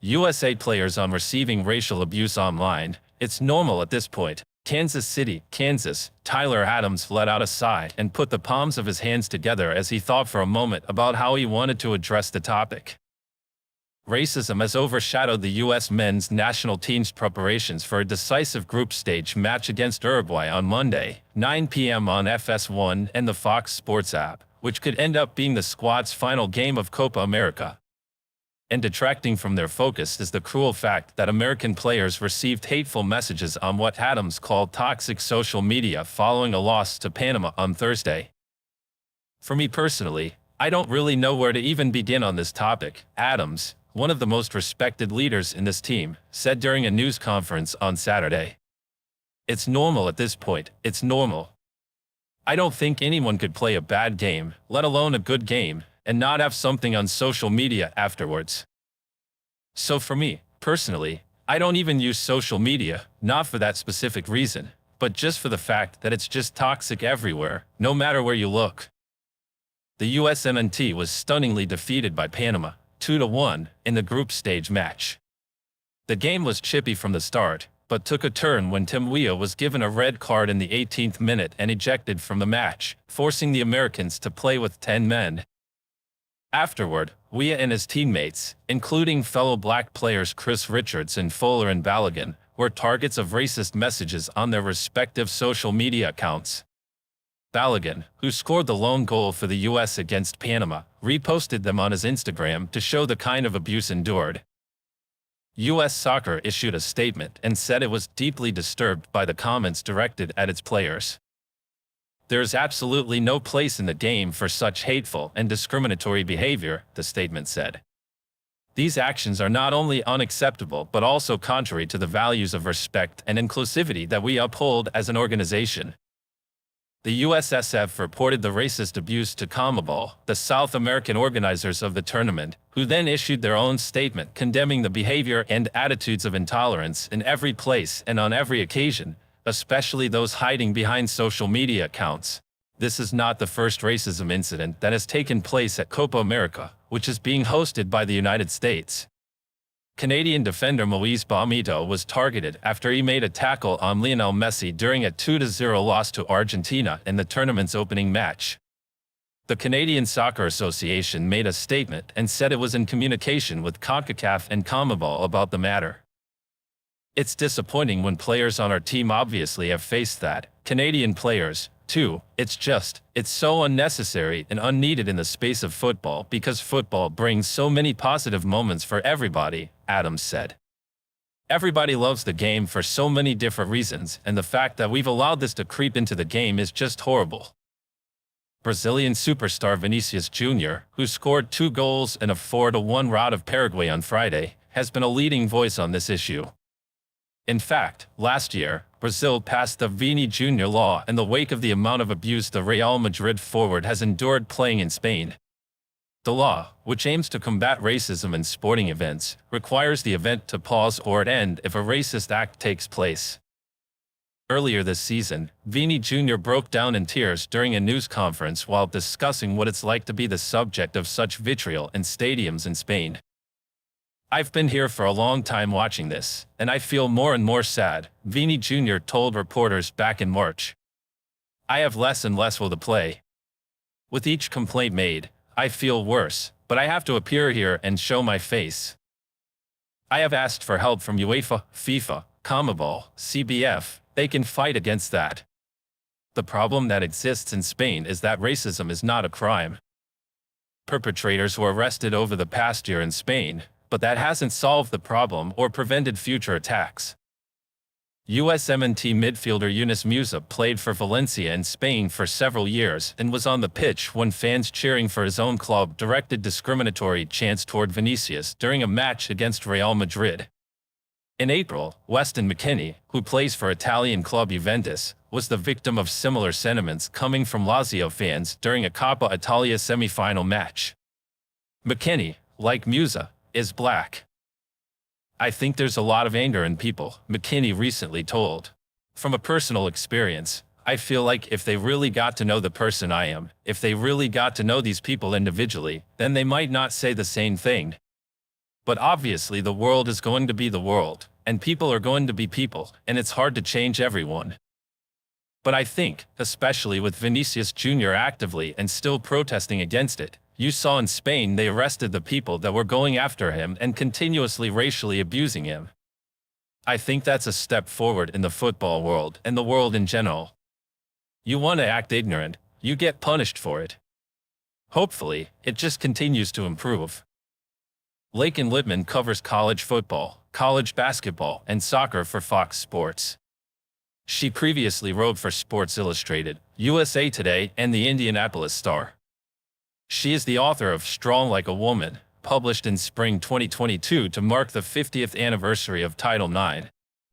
USA players on receiving racial abuse online. It's normal at this point. Kansas City, Kansas. Tyler Adams let out a sigh and put the palms of his hands together as he thought for a moment about how he wanted to address the topic. Racism has overshadowed the U.S. men's national team's preparations for a decisive group stage match against Uruguay on Monday, 9 p.m. on FS1 and the Fox Sports app, which could end up being the squad's final game of Copa America. And detracting from their focus is the cruel fact that American players received hateful messages on what Adams called toxic social media following a loss to Panama on Thursday. For me personally, I don't really know where to even begin on this topic, Adams, one of the most respected leaders in this team, said during a news conference on Saturday. It's normal at this point, it's normal. I don't think anyone could play a bad game, let alone a good game, and not have something on social media afterwards. So for me, personally, I don't even use social media, not for that specific reason, but just for the fact that it's just toxic everywhere, no matter where you look. The USMNT was stunningly defeated by Panama, 2-1, in the group stage match. The game was chippy from the start, but took a turn when Tim Weah was given a red card in the 18th minute and ejected from the match, forcing the Americans to play with 10 men. Afterward, Weah and his teammates, including fellow black players Chris Richards and Fuller and Balogun, were targets of racist messages on their respective social media accounts. Balogun, who scored the lone goal for the U.S. against Panama, reposted them on his Instagram to show the kind of abuse endured. U.S. Soccer issued a statement and said it was deeply disturbed by the comments directed at its players. There's absolutely no place in the game for such hateful and discriminatory behavior, the statement said. These actions are not only unacceptable but also contrary to the values of respect and inclusivity that we uphold as an organization. The USSF reported the racist abuse to CONMEBOL, the South American organizers of the tournament, who then issued their own statement condemning the behavior and attitudes of intolerance in every place and on every occasion, especially those hiding behind social media accounts. This is not the first racism incident that has taken place at Copa America, which is being hosted by the United States. Canadian defender Moise Bomito was targeted after he made a tackle on Lionel Messi during a 2-0 loss to Argentina in the tournament's opening match. The Canadian Soccer Association made a statement and said it was in communication with CONCACAF and CONMEBOL about the matter. It's disappointing when players on our team obviously have faced that, Canadian players, too. It's so unnecessary and unneeded in the space of football because football brings so many positive moments for everybody, Adams said. Everybody loves the game for so many different reasons, and the fact that we've allowed this to creep into the game is just horrible. Brazilian superstar Vinicius Jr., who scored 2 goals in a 4-1 rout of Paraguay on Friday, has been a leading voice on this issue. In fact, last year, Brazil passed the Vini Jr. law in the wake of the amount of abuse the Real Madrid forward has endured playing in Spain. The law, which aims to combat racism in sporting events, requires the event to pause or end if a racist act takes place. Earlier this season, Vini Jr. broke down in tears during a news conference while discussing what it's like to be the subject of such vitriol in stadiums in Spain. I've been here for a long time watching this, and I feel more and more sad, Vini Jr. told reporters back in March. I have less and less will to play. With each complaint made, I feel worse, but I have to appear here and show my face. I have asked for help from UEFA, FIFA, CONMEBOL, CBF, they can fight against that. The problem that exists in Spain is that racism is not a crime. Perpetrators were arrested over the past year in Spain, but that hasn't solved the problem or prevented future attacks. USMNT midfielder Yunus Musa played for Valencia in Spain for several years and was on the pitch when fans cheering for his own club directed discriminatory chants toward Vinicius during a match against Real Madrid. In April, Weston McKennie, who plays for Italian club Juventus, was the victim of similar sentiments coming from Lazio fans during a Coppa Italia semi-final match. McKennie, like Musa, is black. I think there's a lot of anger in people, McKennie recently told. From a personal experience, I feel like if they really got to know the person I am, if they really got to know these people individually, then they might not say the same thing. But obviously the world is going to be the world, and people are going to be people, and it's hard to change everyone. But I think, especially with Vinicius Jr. actively and still protesting against it, you saw in Spain they arrested the people that were going after him and continuously racially abusing him. I think that's a step forward in the football world and the world in general. You want to act ignorant, you get punished for it. Hopefully, it just continues to improve. Lakin Littman covers college football, college basketball, and soccer for Fox Sports. She previously wrote for Sports Illustrated, USA Today, and the Indianapolis Star. She is the author of Strong Like a Woman, published in spring 2022 to mark the 50th anniversary of Title IX.